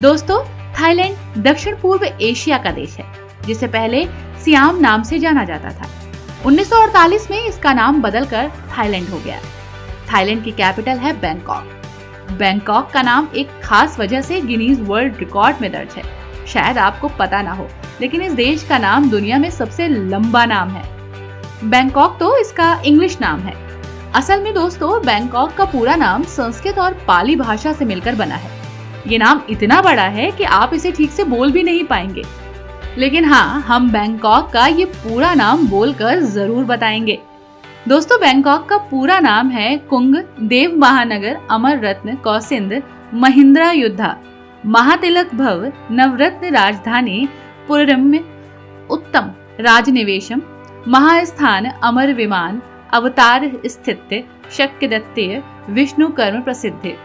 दोस्तों, थाईलैंड दक्षिण पूर्व एशिया का देश है, जिसे पहले सियाम नाम से जाना जाता था। 1948 में इसका नाम बदलकर थाईलैंड हो गया। थाईलैंड की कैपिटल है बैंकॉक। बैंकॉक का नाम एक खास वजह से गिनीज वर्ल्ड रिकॉर्ड में दर्ज है। शायद आपको पता ना हो, लेकिन इस देश का नाम दुनिया में सबसे लंबा नाम है। बैंकॉक तो इसका इंग्लिश नाम है। असल में दोस्तों, बैंकॉक का पूरा नाम संस्कृत और पाली भाषा से मिलकर बना है। ये नाम इतना बड़ा है कि आप इसे ठीक से बोल भी नहीं पाएंगे। लेकिन हाँ, हम बैंकॉक का ये पूरा नाम बोलकर जरूर बताएंगे। दोस्तों, बैंकॉक का पूरा नाम है कुंग देव महानगर अमर रत्न कौसिंद महिंद्रा युद्धा महातिलक भव नवरत्न राजधानी पुरम्य उत्तम राजनिवेशम महास्थान अमर विमान अवतार स्थित शक्य दत्तेय विष्णु कर्म प्रसिद्ध।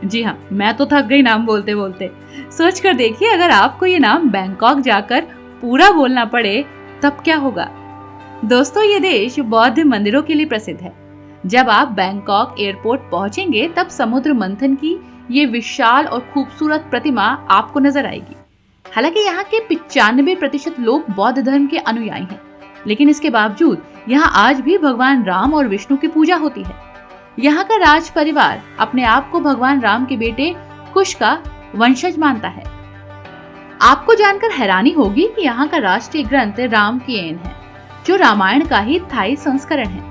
जी हाँ, मैं तो थक गई नाम बोलते बोलते। सोच कर देखिए, अगर आपको ये नाम बैंकॉक जाकर पूरा बोलना पड़े तब क्या होगा। दोस्तों, ये देश बौद्ध मंदिरों के लिए प्रसिद्ध है। जब आप बैंकॉक एयरपोर्ट पहुंचेंगे तब समुद्र मंथन की ये विशाल और खूबसूरत प्रतिमा आपको नजर आएगी। हालांकि यहाँ के 95% लोग बौद्ध धर्म के अनुयायी हैं, लेकिन इसके बावजूद यहाँ आज भी भगवान राम और विष्णु की पूजा होती है। यहाँ का राज परिवार अपने आप को भगवान राम के बेटे कुश का वंशज मानता है। आपको जानकर हैरानी होगी कि यहाँ का राष्ट्रीय ग्रंथ रामकीयन है, जो रामायण का ही थाई संस्करण है।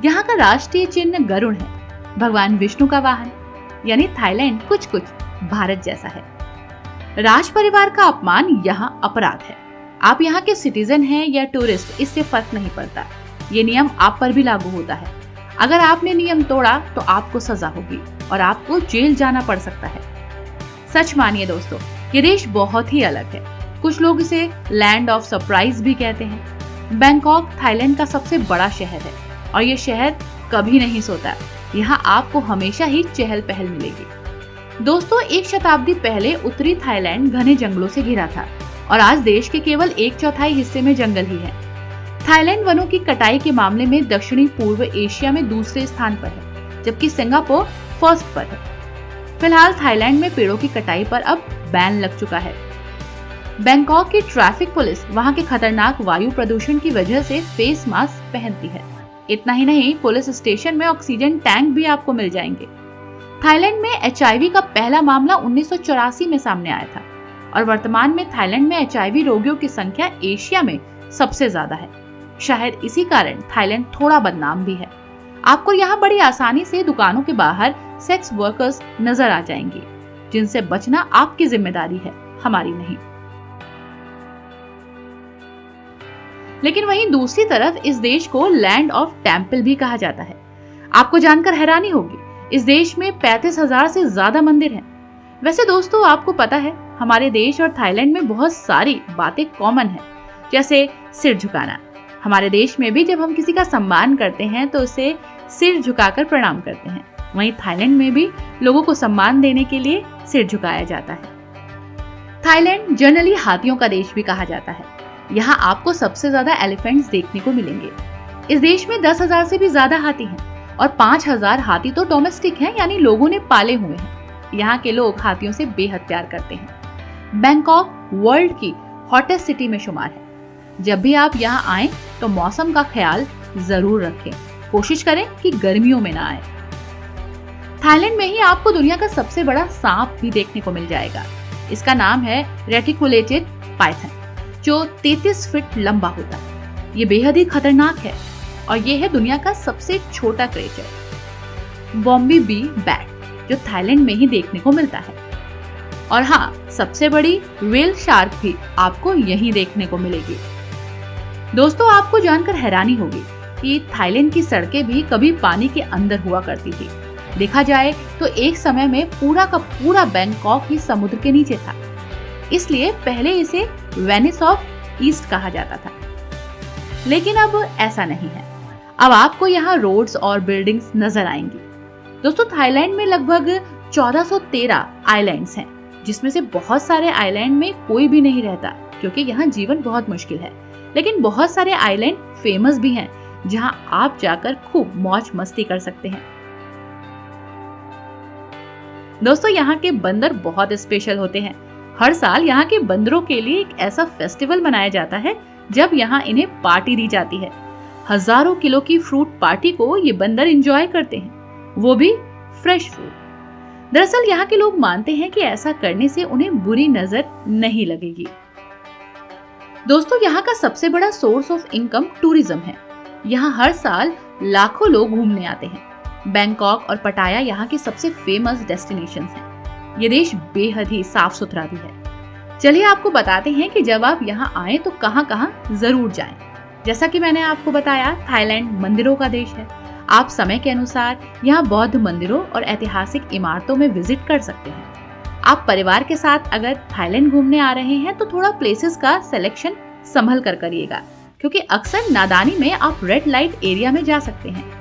यहाँ का राष्ट्रीय चिन्ह गरुड़ है, भगवान विष्णु का वाहन। यानी थाईलैंड कुछ कुछ भारत जैसा है। राज परिवार का अपमान यहाँ अपराध है। आप यहाँ के सिटीजन हैं या टूरिस्ट, इससे फर्क नहीं पड़ता। ये नियम आप पर भी लागू होता है। अगर आपने नियम तोड़ा तो आपको सजा होगी और आपको जेल जाना पड़ सकता है। सच मानिए दोस्तों, ये देश बहुत ही अलग है। कुछ लोग इसे लैंड ऑफ सरप्राइज भी कहते हैं। बैंकॉक थाईलैंड का सबसे बड़ा शहर है और ये शहर कभी नहीं सोता। यहाँ आपको हमेशा ही चहल पहल मिलेगी। दोस्तों, 1 शताब्दी पहले उत्तरी थाईलैंड घने जंगलों से घिरा था और आज देश के केवल 1/4 हिस्से में जंगल ही है। थाईलैंड वनों की कटाई के मामले में दक्षिणी पूर्व एशिया में दूसरे स्थान पर है, जबकि सिंगापुर फर्स्ट पर है। फिलहाल थाईलैंड में पेड़ों की कटाई पर अब बैन लग चुका है। बैंकॉक की ट्रैफिक पुलिस वहां के खतरनाक वायु प्रदूषण की वजह से फेस मास्क पहनती है। इतना ही नहीं, पुलिस स्टेशन में ऑक्सीजन टैंक भी आपको मिल जाएंगे। थाईलैंड में HIV का पहला मामला 1984 में सामने आया था और वर्तमान में थाईलैंड में HIV रोगियों की संख्या एशिया में सबसे ज्यादा है। शायद इसी कारण थाईलैंड थोड़ा बदनाम भी है। आपको यहाँ बड़ी आसानी से दुकानों के बाहर सेक्स वर्कर्स नजर आ जाएंगी, जिनसे बचना आपकी जिम्मेदारी है, हमारी नहीं। लेकिन वहीं दूसरी तरफ इस देश को लैंड ऑफ टेम्पल भी कहा जाता है। आपको जानकर हैरानी होगी, इस देश में 35,000 से ज्यादा मंदिर हैं। वैसे दोस्तों, आपको पता है, हमारे देश और थाईलैंड में बहुत सारी बातें कॉमन है, जैसे सिर झुकाना। हमारे देश में भी जब हम किसी का सम्मान करते हैं तो उसे सिर झुकाकर प्रणाम करते हैं। वहीं थाईलैंड में भी लोगों को सम्मान देने के लिए सिर झुकाया जाता है। थाईलैंड जनरली हाथियों का देश भी कहा जाता है। यहाँ आपको सबसे ज्यादा एलिफेंट्स देखने को मिलेंगे। इस देश में 10,000 से भी ज्यादा हाथी हैं और 5,000 हाथी तो डोमेस्टिक हैं, यानी लोगों ने पाले हुए हैं। यहाँ के लोग हाथियों से बेहद प्यार करते हैं। बैंकॉक वर्ल्ड की हॉटेस्ट सिटी में शुमार है। जब भी आप यहाँ आएं तो मौसम का ख्याल जरूर रखें। कोशिश करें कि गर्मियों में ना आए। थाईलैंड में ही आपको दुनिया का सबसे बड़ा सांप भी देखने को मिल जाएगा। इसका नाम है रेटिकुलेटेड पाइथन, जो 33 फीट लंबा होता है। ये बेहद ही खतरनाक है और ये है दुनिया का सबसे छोटा क्रिएचर बॉम्बी बी बैट, जो थाईलैंड में ही देखने को मिलता है। और हाँ, सबसे बड़ी व्हेल शार्क भी आपको यहीं देखने को मिलेगी। दोस्तों, आपको जानकर हैरानी होगी कि थाईलैंड की सड़कें भी कभी पानी के अंदर हुआ करती थी। देखा जाए तो एक समय में पूरा का पूरा बैंकॉक ही समुद्र के नीचे था। इसलिए पहले इसे वेनिस ऑफ ईस्ट कहा जाता था। लेकिन अब ऐसा नहीं है। अब आपको यहाँ रोड्स और बिल्डिंग्स नजर आएंगी। दोस्तों, थाईलैंड में लगभग 1413 आइलैंड्स हैं, जिसमें से बहुत सारे आइलैंड में कोई भी नहीं रहता, क्योंकि यहाँ जीवन बहुत मुश्किल है। लेकिन बहुत सारे आइलैंड फेमस भी हैं, जहां आप जाकर खूब मौज मस्ती कर सकते हैं। दोस्तों यहाँ के बंदर बहुत स्पेशल होते हैं। हर साल यहाँ के बंदरों के लिए एक ऐसा फेस्टिवल मनाया जाता है जब यहाँ इन्हें पार्टी दी जाती है। हजारों किलो की फ्रूट पार्टी को ये बंदर एंजॉय करते हैं, वो भी फ्रेश फ्रूट। दरअसल यहाँ के लोग मानते हैं कि ऐसा करने से उन्हें बुरी नजर नहीं लगेगी। दोस्तों यहाँ का सबसे बड़ा सोर्स ऑफ इनकम टूरिज्म है। यहाँ हर साल लाखों लोग घूमने आते हैं। बैंकॉक और पटाया यहाँ के सबसे फेमस डेस्टिनेशंस हैं। ये देश बेहद ही साफ सुथरा भी है। चलिए आपको बताते हैं कि जब आप यहाँ आए तो कहाँ कहाँ जरूर जाएं। जैसा कि मैंने आपको बताया, थाईलैंड मंदिरों का देश है। आप समय के अनुसार यहाँ बौद्ध मंदिरों और ऐतिहासिक इमारतों में विजिट कर सकते हैं। आप परिवार के साथ अगर थाईलैंड घूमने आ रहे हैं तो थोड़ा प्लेसेस का सिलेक्शन संभल कर करिएगा, क्योंकि अक्सर नादानी में आप रेड लाइट एरिया में जा सकते हैं।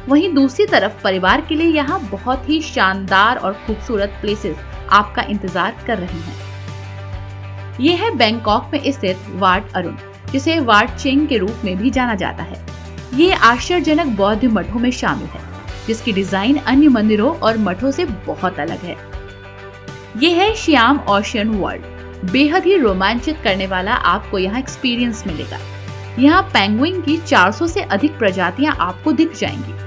वहीं दूसरी तरफ परिवार के लिए यहाँ बहुत ही शानदार और खूबसूरत प्लेसेस आपका इंतजार कर रही हैं। ये है बैंकॉक में स्थित वाट अरुण, जिसे वाट चेंग के रूप में भी जाना जाता है। ये आश्चर्यजनक बौद्ध मठों में शामिल है, जिसकी डिजाइन अन्य मंदिरों और मठों से बहुत अलग है। ये है श्याम ओशियन वर्ल्ड। बेहद ही रोमांचित करने वाला आपको यहाँ एक्सपीरियंस मिलेगा। यहाँ पेंगुइन की 400 से अधिक प्रजातियां आपको दिख जाएंगी।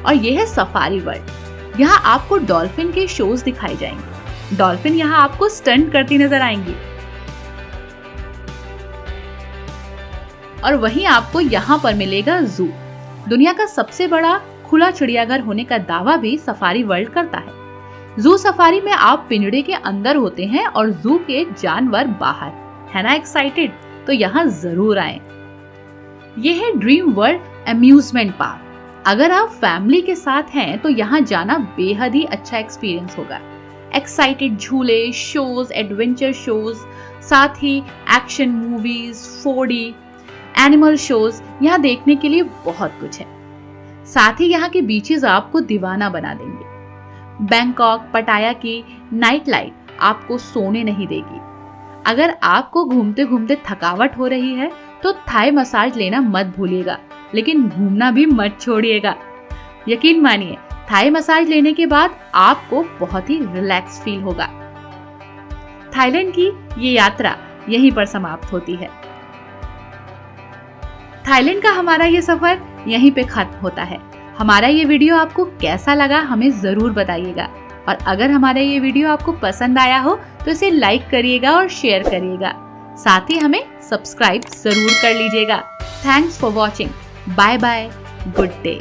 और यह है सफारी वर्ल्ड। यहाँ आपको डॉल्फिन के शोज दिखाए जाएंगे। डॉल्फिन यहाँ आपको स्टंट करती नजर आएंगी। और वहीं आपको यहाँ पर मिलेगा जू। दुनिया का सबसे बड़ा खुला चिड़ियाघर होने का दावा भी सफारी वर्ल्ड करता है। जू सफारी में आप पिंजड़े के अंदर होते हैं और जू के जानवर बाहर। है ना एक्साइटेड? तो यहाँ जरूर आएं। ये है ड्रीम वर्ल्ड अम्यूजमेंट पार्क। अगर आप फैमिली के साथ हैं तो यहाँ जाना बेहद ही अच्छा एक्सपीरियंस होगा। एक्साइटेड झूले, शोज, एडवेंचर शोज, साथ ही action movies, 4D, animal shows यहाँ देखने के लिए बहुत कुछ है। साथ ही यहाँ के बीचेस आपको दीवाना बना देंगे। बैंकॉक पटाया की नाइट लाइफ आपको सोने नहीं देगी। अगर आपको घूमते घूमते थकावट हो रही है तो थाई मसाज लेना मत भूलिएगा, लेकिन घूमना भी मत छोड़िएगा। यकीन मानिए, थाई मसाज लेने के बाद आपको बहुत ही रिलैक्स फील होगा। थाईलैंड की ये यात्रा यहीं पर समाप्त होती है। थाईलैंड का हमारा ये सफर यहीं पे खत्म होता है। हमारा ये वीडियो आपको कैसा लगा हमें जरूर बताइएगा। और अगर हमारा ये वीडियो आपको पसंद आया हो तो इसे लाइक करिएगा और शेयर करिएगा। साथ ही हमें सब्सक्राइब जरूर कर लीजिएगा। Thanks for watching. Bye bye, good day.